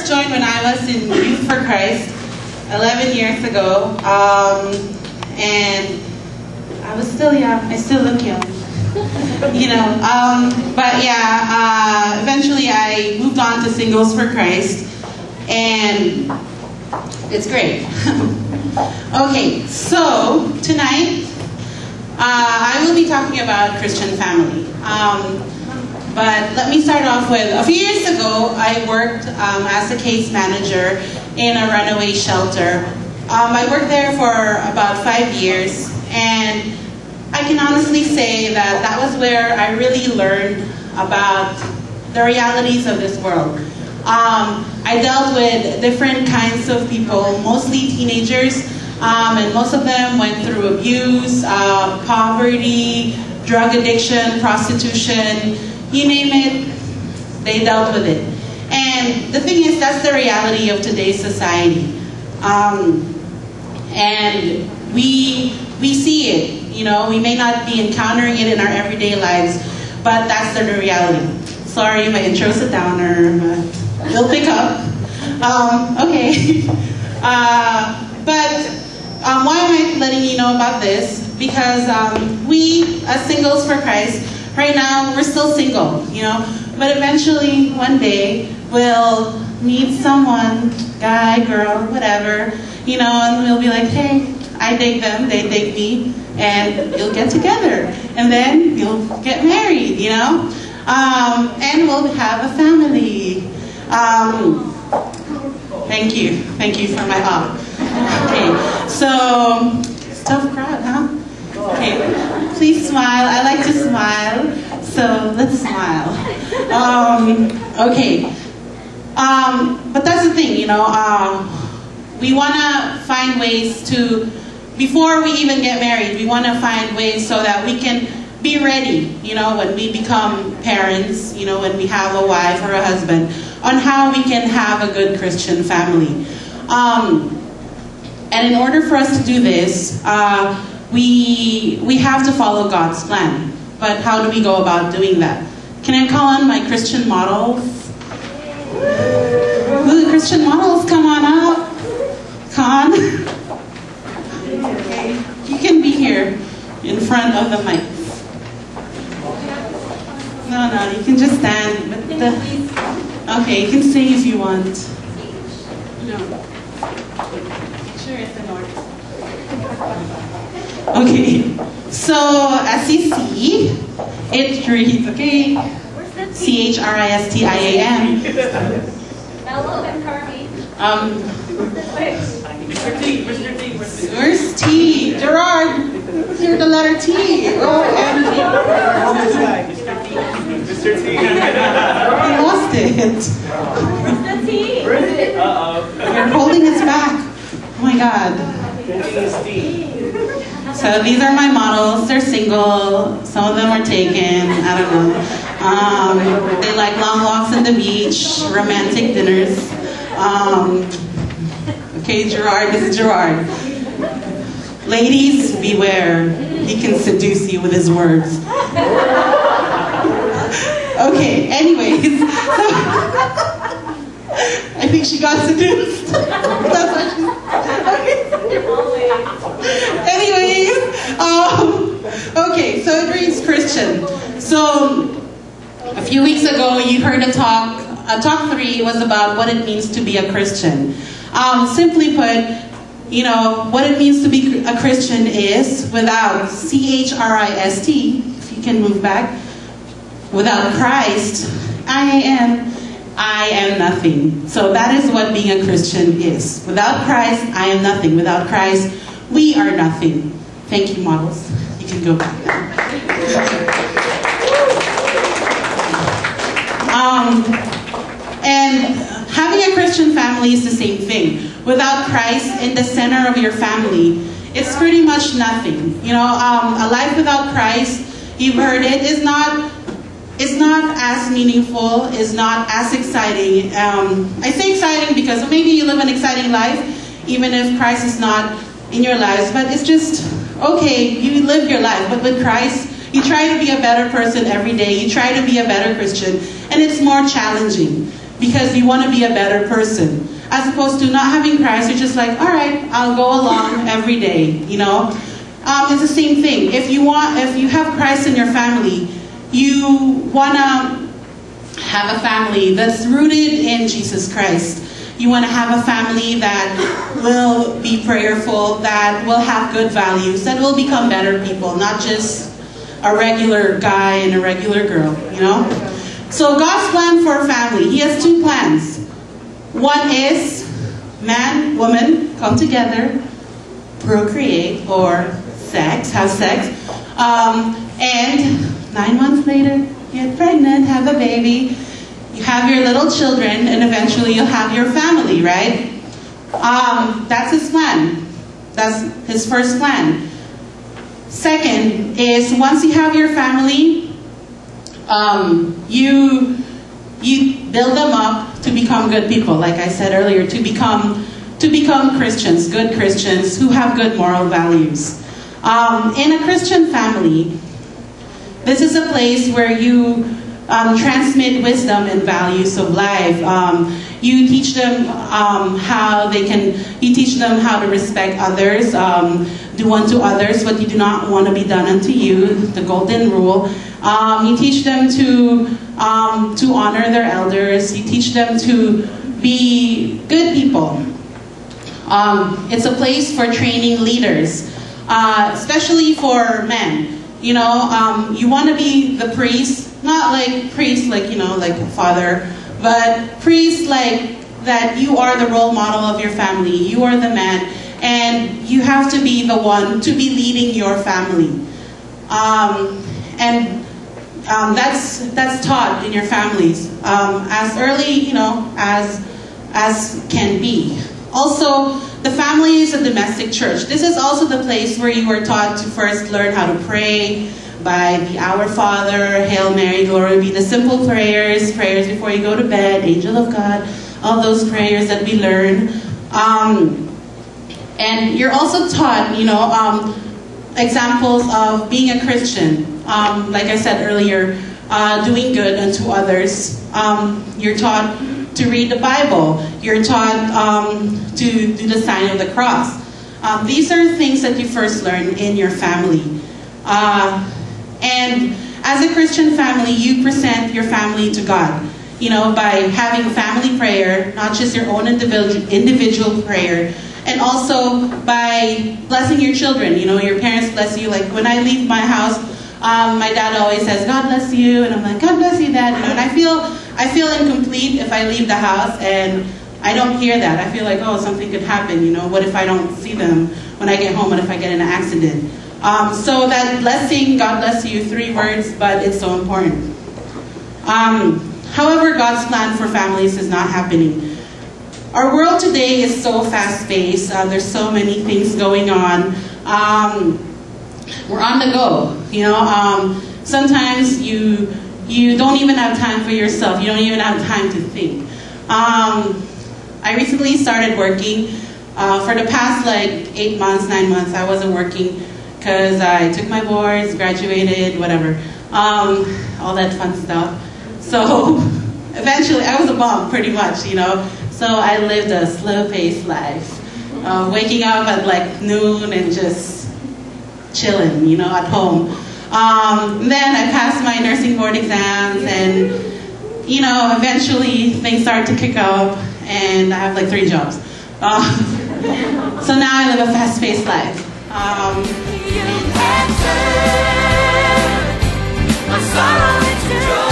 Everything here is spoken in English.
first joined when I was in Youth for Christ 11 years ago, and I was still young. I still look young, you know. But yeah, eventually I moved on to Singles for Christ, and it's great. Okay, so tonight I will be talking about Christian family. But let me start off with, a few years ago, I worked as a case manager in a runaway shelter. I worked there for about 5 years, and I can honestly say that that was where I really learned about the realities of this world. I dealt with different kinds of people, mostly teenagers, and most of them went through abuse, poverty, drug addiction, prostitution, you name it, they dealt with it. And the thing is, that's the reality of today's society. And we see it, you know, we may not be encountering it in our everyday lives, but that's the reality. Sorry, my intro's a downer, but it'll pick up. Okay. But why am I letting you know about this? Because we, as Singles for Christ, right now we're still single, you know, but eventually one day we'll meet someone, guy, girl, whatever, you know, and we'll be like, hey, I dig them, they dig me, and you'll get together, and then you'll get married, you know, and we'll have a family. Thank you for my help. Okay, so, tough crowd, huh? Okay, please smile. I like to smile, so let's smile. Okay, but that's the thing, you know, we want to find ways to, before we even get married, we want to find ways so that we can be ready, you know, when we become parents, you know, when we have a wife or a husband, on how we can have a good Christian family. And in order for us to do this, we have to follow God's plan. But how do we go about doing that? Can I call on my Christian models? Ooh, the Christian models, come on up. Come on. Okay. You can be here in front of the mic. No, you can just stand. But okay, you can stay if you want. No. Sure, it's in order. Okay, so as you see, it reads, okay, CHRISTIAM. Hello, I'm Carmi. Where's T? Gerard, here's the letter T. Oh, Mr. T. I lost it. Where's the T? Uh-oh. You're holding it back. Oh my God. So these are my models. They're single. Some of them are taken. I don't know. They like long walks on the beach, romantic dinners. Okay, Gerard. This is Gerard. Ladies, beware. He can seduce you with his words. Okay, anyways. I think she got seduced. That's what she Anyways, okay, so it reads Christian. So, a few weeks ago, you heard a talk. Talk 3 was about what it means to be a Christian. Simply put, you know, what it means to be a Christian is, without CHRIST, if you can move back, without Christ, I am nothing. So that is what being a Christian is. Without Christ, I am nothing. Without Christ, we are nothing. Thank you, models. You can go back now. And having a Christian family is the same thing. Without Christ in the center of your family, it's pretty much nothing. You know, a life without Christ, you've heard it, is not as meaningful, is not as exciting. I say exciting because maybe you live an exciting life, even if Christ is not in your lives, but it's just, okay, you live your life, but with Christ, You try to be a better person every day. You try to be a better Christian. And it's more challenging. because you want to be a better person. As opposed to not having Christ, you're just like, all right, I'll go along every day, you know. It's the same thing. If you have Christ in your family, you want to have a family that's rooted in Jesus Christ. You want to have a family that will be prayerful, that will have good values, that will become better people, not just a regular guy and a regular girl, you know? So God's plan for a family, He has two plans. One is man, woman, come together, procreate, or have sex, and 9 months later, get pregnant, have a baby, you have your little children, and eventually you'll have your family, right? That's His plan. That's His first plan. Second is, once you have your family, you build them up to become good people, like I said earlier, to become Christians, good Christians who have good moral values. In a Christian family, this is a place where you transmit wisdom and values of life. You teach them you teach them how to respect others, do unto others what you do not want to be done unto you, the golden rule. You teach them to honor their elders. You teach them to be good people. It's a place for training leaders, especially for men. You know, you want to be the priest, not like priest like, you know, like a father, but priest like that you are the role model of your family. You are the man, and you have to be the one to be leading your family. That's taught in your families as early, you know, as can be. Also, the family is a domestic church. This is also the place where you are taught to first learn how to pray by the Our Father, Hail Mary, Glory be, the simple prayers before you go to bed, Angel of God, all those prayers that we learn. And you're also taught, you know, examples of being a Christian. Like I said earlier, doing good unto others. You're taught to read the Bible. You're taught to do the sign of the cross. These are things that you first learn in your family. And as a Christian family, you present your family to God. You know, by having family prayer, not just your own individual prayer, and also by blessing your children. You know, your parents bless you. Like when I leave my house, my dad always says, God bless you, and I'm like, God bless you, Dad. You know, and I feel incomplete if I leave the house and I don't hear that. I feel like, oh, something could happen. You know, what if I don't see them when I get home? What if I get in an accident? So that blessing, God bless you, 3 words, but it's so important. However, God's plan for families is not happening. Our world today is so fast-paced. There's so many things going on. We're on the go. You know, sometimes you don't even have time for yourself. You don't even have time to think. I recently started working. For the past like 8 months, 9 months, I wasn't working because I took my boards, graduated, whatever, all that fun stuff. So eventually, I was a bum pretty much, you know. So I lived a slow-paced life, waking up at like noon and just chilling, you know, at home. Then I passed my nursing board exams, and you know, eventually things started to kick up, and I have like 3 jobs. So now I live a fast-paced life. You can turn my sorrow into joy.